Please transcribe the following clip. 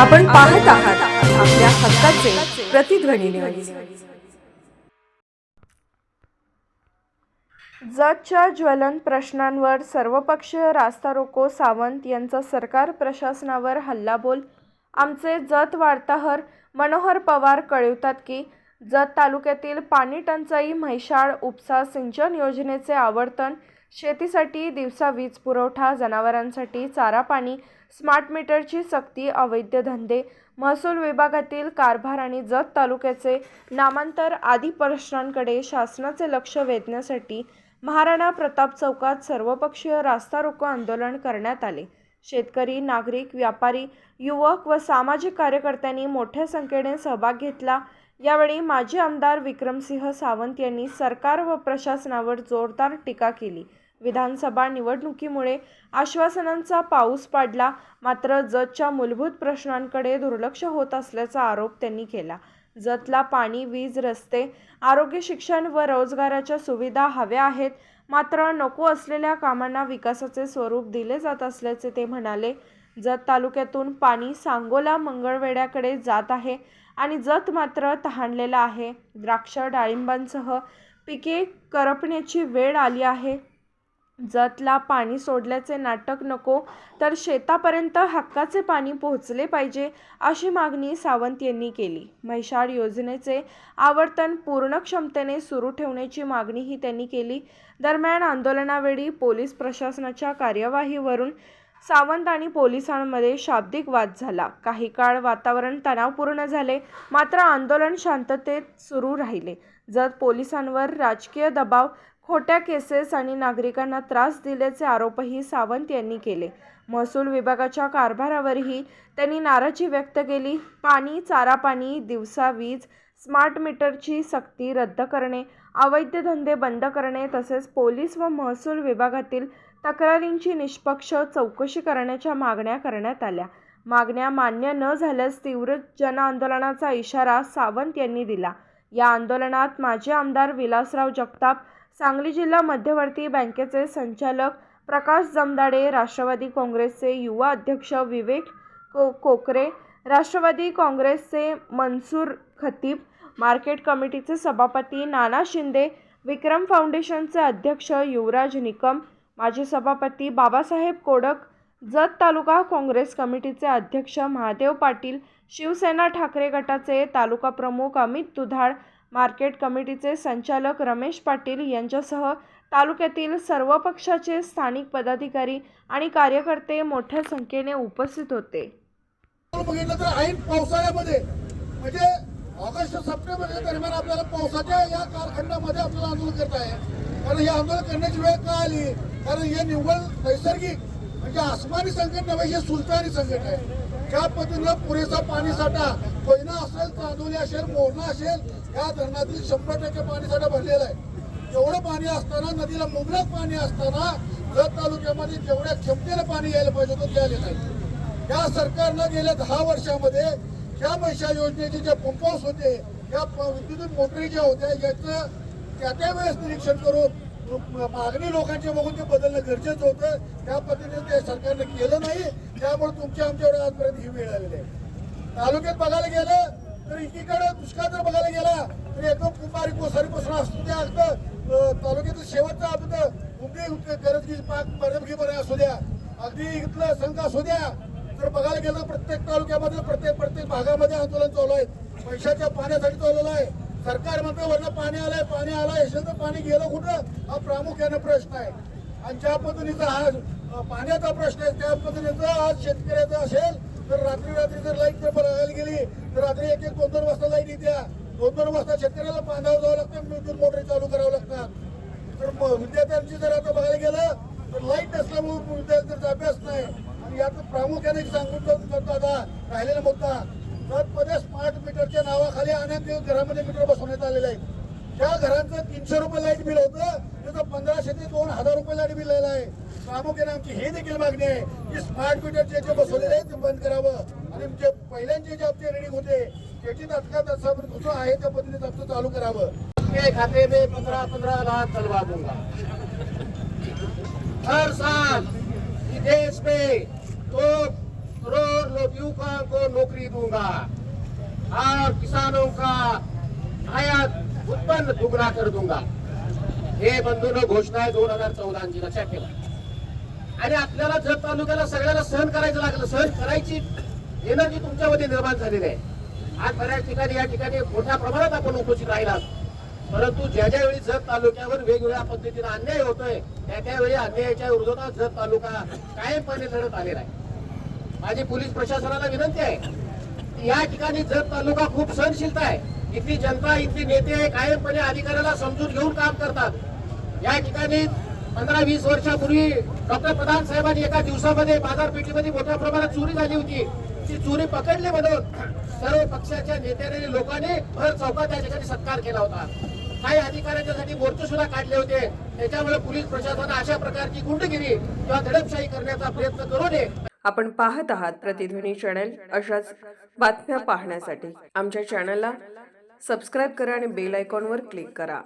आपण पाहत आहात आपल्या हक्काचे प्रतिध्वनी न्यूज. जतच्या ज्वलंत प्रश्नांवर सर्वपक्षीय रास्ता रोको. सावंत यांचा सरकार प्रशासनावर हल्लाबोल. आमचे जत वार्ताहर मनोहर पवार कळवतात की जत तालुक्यातील पाणी टंचाई, म्हैसाळ उपसा सिंचन योजनेचे आवर्तन, शेतीसाठी दिवसा वीज पुरवठा, जनावरांसाठी चारा पाणी, स्मार्ट मीटरची सक्ती, अवैध धंदे, महसूल विभागातील कारभार आणि जत तालुक्याचे नामांतर आदी प्रश्नांकडे शासनाचे लक्ष वेधण्यासाठी महाराणा प्रताप चौकात सर्वपक्षीय रास्ता रोको आंदोलन करण्यात आले. शेतकरी, नागरिक, व्यापारी, युवक व सामाजिक कार्यकर्त्यांनी मोठ्या संख्येने सहभाग घेतला. यावेळी माजी आमदार विक्रमसिंह सावंत यांनी सरकार व प्रशासनावर जोरदार टीका केली. विधानसभा निवडणुकीमुळे आश्वासनांचा पाऊस पडला, मात्र जतच्या मूलभूत प्रश्नांकडे दुर्लक्ष होत असल्याचा आरोप त्यांनी केला. जतला पाणी, वीज, रस्ते, आरोग्य, शिक्षण व रोजगाराच्या सुविधा हव्या आहेत, मात्र नको असलेल्या कामांना विकासाचे स्वरूप दिले जात असल्याचे ते म्हणाले. जत तालुक्यातून पाणी सांगोला, मंगळवेढ्याकडे जात आहे आणि जत मात्र तहानलेला आहे. द्राक्ष, डाळिंबांसह पिके करपण्याची वेळ आली आहे. जतला पाणी सोडल्याचे नाटक नको, तर शेतापर्यंत हक्काचे पाणी पोहोचले पाहिजे, अशी मागणी सावंत यांनी केली. म्हैसाळ योजनेचे आवर्तन पूर्ण क्षमतेने सुरू ठेवण्याची मागणीही त्यांनी केली. दरम्यान आंदोलनावेळी पोलीस प्रशासनाच्या कार्यवाहीवरून सावंत आणि पोलिसांमध्ये शाब्दिक वाद झाला. काही काळ वातावरण तणावपूर्ण झाले, मात्र आंदोलन शांततेत सुरू राहिले. जत पोलिसांवर राजकीय दबाव, खोट्या केसेस आणि नागरिकांना त्रास दिल्याचे आरोपही सावंत यांनी केले. महसूल विभागाच्या कारभारावरही त्यांनी नाराजी व्यक्त केली. पाणी, चारा पाणी, दिवसा वीज, स्मार्ट मीटरची सक्ती रद्द करणे, अवैध धंदे बंद करणे तसेच पोलीस व महसूल विभागातील तक्रारींची निष्पक्ष चौकशी करण्याच्या मागण्या करण्यात आल्या. मागण्या मान्य न झाल्यास तीव्र जनआंदोलनाचा इशारा सावंत यांनी दिला. या आंदोलनात माजी आमदार विलासराव जगताप, सांगली जिल्हा मध्यवर्ती बँकेचे संचालक प्रकाश जमदाडे, राष्ट्रवादी काँग्रेसचे युवा अध्यक्ष विवेक कोकरे, राष्ट्रवादी काँग्रेसचे मनसूर खतीब, मार्केट कमिटीचे सभापती नाना शिंदे, विक्रम फाउंडेशनचे अध्यक्ष युवराज निकम, माजी सभापती बाबासाहेब कोडक, जत तालुका काँग्रेस कमिटीचे अध्यक्ष महादेव पाटील, शिवसेना ठाकरे गटाचे तालुका प्रमुख अमित दुधाळ, मार्केट कमिटीचे संचालक रमेश पाटील यांच्यासह तालुक्यातील सर्व पक्षाचे स्थानिक पदाधिकारी आणि कार्यकर्ते मोठ्या संख्येने उपस्थित होते. बघितलं तर ऐन पावसाळ्यामध्ये म्हणजे ऑगस्ट सप्टेंबर दरम्यान आपल्याला पावसाच्या या कालखंडामध्ये आपल्याला आंदोलन करत आहे. कारण हे आंदोलन करण्याची वेळ का आली? कारण हे निव्वळ नैसर्गिक म्हणजे आसमानी संकट नव्हे, हे सुलतानी संकट आहे. ज्या पद्धतीनं पुरेसा पाणी साठा कोयना असेल, चांदोली असेल, मोरणा असेल, या धरणातील 100% पाणी साठा भरलेला आहे. एवढं पाणी असताना, नदीला मुबलक पाणी असताना जत तालुक्यामध्ये जेवढ्या क्षमतेनं पाणी यायला पाहिजे होतं ते आले नाही. या सरकारनं गेल्या 10 वर्षामध्ये ह्या म्हैसाळ योजनेचे जे पंप हाऊस होते, या विद्युत मोटरी ज्या होत्या, याचं त्या वेळेस निरीक्षण करून मागणी लोकांची बघून ते बदलणं गरजेचं होतं. त्या पद्धतीने ते सरकारनं केलं नाही. त्यामुळे आमच्यावर आजपर्यंत ही वेळ आलेली आहे. तालुक्यात बघायला गेलं तर एकीकडे दुष्काळ जर बघायला गेला तर एकदम बारीक कोसारीपासून असतो ते असतं. तालुक्यातील शेवटचा आपलं उमदी गरजगी पाक मरदगी बरे असू द्या, अगदी इथलं संघ असू द्या, तर बघायला गेलं प्रत्येक तालुक्यामध्ये प्रत्येक भागामध्ये आंदोलन चालू आहे. पैशाच्या पाण्यासाठी चालवलं आहे. सरकार म्हणतं वरनं पाणी आलंय असेल तर पाणी गेलं कुठं, हा प्रामुख्याने प्रश्न आहे. आणि ज्या पद्धतीचा हा पाण्याचा प्रश्न आहे, त्या पद्धतीचा आज शेतकऱ्याचा असेल तर रात्री जर लाईट जर बघायला गेली तर रात्री 1-2 वाजता लाईट येत्या. 2 वाजता शेतकऱ्याला बांधावं जावं लागतं, विद्युत मोटरी चालू करावं लागतात. तर विद्यार्थ्यांची जर आता बघायला गेलं तर लाईट नसल्यामुळे विद्यार्थ्यांचा अभ्यास नाही. आणि याचं प्रामुख्याने सांगून आता राहिलेला मुद्दा, जतमध्ये स्मार्ट मीटरच्या नावाखाली अनेक घरामध्ये मीटर बसवण्यात आलेले आहेत. ज्या घरांचं 300 रुपये लाईट बिल होतं त्याचं 1500 ते 2000 रुपये लाईट बिल आलेलं आहे. प्रामुख्याने आमची हे देखील मागणी आहे की स्मार्ट मीटरचे जे बसवलेले आहेत ते बंद करावं आणि जे पहिल्यांचे जे आमचे रिडिंग होते त्याची तात्काळ आहे त्या पद्धतीने आमचं चालू करावं. खाते में 15 लाख चलवा दूंगा हर साल देश में. तो करोड़ युवकों को नौकरी दूंगा और किसानों का आयात उत्पन्न दुगना कर दूंगा. हे बंधूंनो घोषणा आहे 2014 ची, लक्षात ठेवा. आणि आपल्याला जत तालुक्याला सगळ्याला सहन करायचं लागलं. सहन करायची एनर्जी तुमच्यामध्ये निर्माण झालेली आहे. आज बऱ्याच ठिकाणी या ठिकाणी मोठ्या प्रमाणात आपण उपस्थित राहिला, परंतु ज्या ज्यावेळी जत तालुक्यावर वेगवेगळ्या पद्धतीने अन्याय होतोय त्यावेळी अन्यायाच्या विरोधात जत तालुका कायमपणे लढत आलेला आहे. माझी पोलीस प्रशासनाला विनंती आहे की या ठिकाणी जत तालुका खूप सहनशीलता आहे. इथली जनता, इथली नेते कायमपणे अधिकाऱ्याला समजून घेऊन काम करतात. या ठिकाणी 15-20 वर्षापूर्वी डॉक्टर प्रधान साहेबांनी एका दिवसामध्ये बाजारपेठेमध्ये मोठ्या प्रमाणात चोरी झाली होती. ती चोरी पकडली म्हणून सर्व पक्षाच्या नेत्यांनी, लोकांनी भर चौकात त्या ठिकाणी सत्कार केला होता. काही अधिकाऱ्यांच्यासाठी मोर्चे सुद्धा काढले होते. त्याच्यामुळे पोलीस प्रशासनाने अशा प्रकारची गुंडगिरी किंवा दडपशाही करण्याचा प्रयत्न करू नये. आपण पाहत आहात प्रतिध्वनी चॅनल. अशाच बातम्या पाहण्यासाठी आमच्या चॅनलला सबस्क्राईब करा आणि बेल आयकॉनवर क्लिक करा.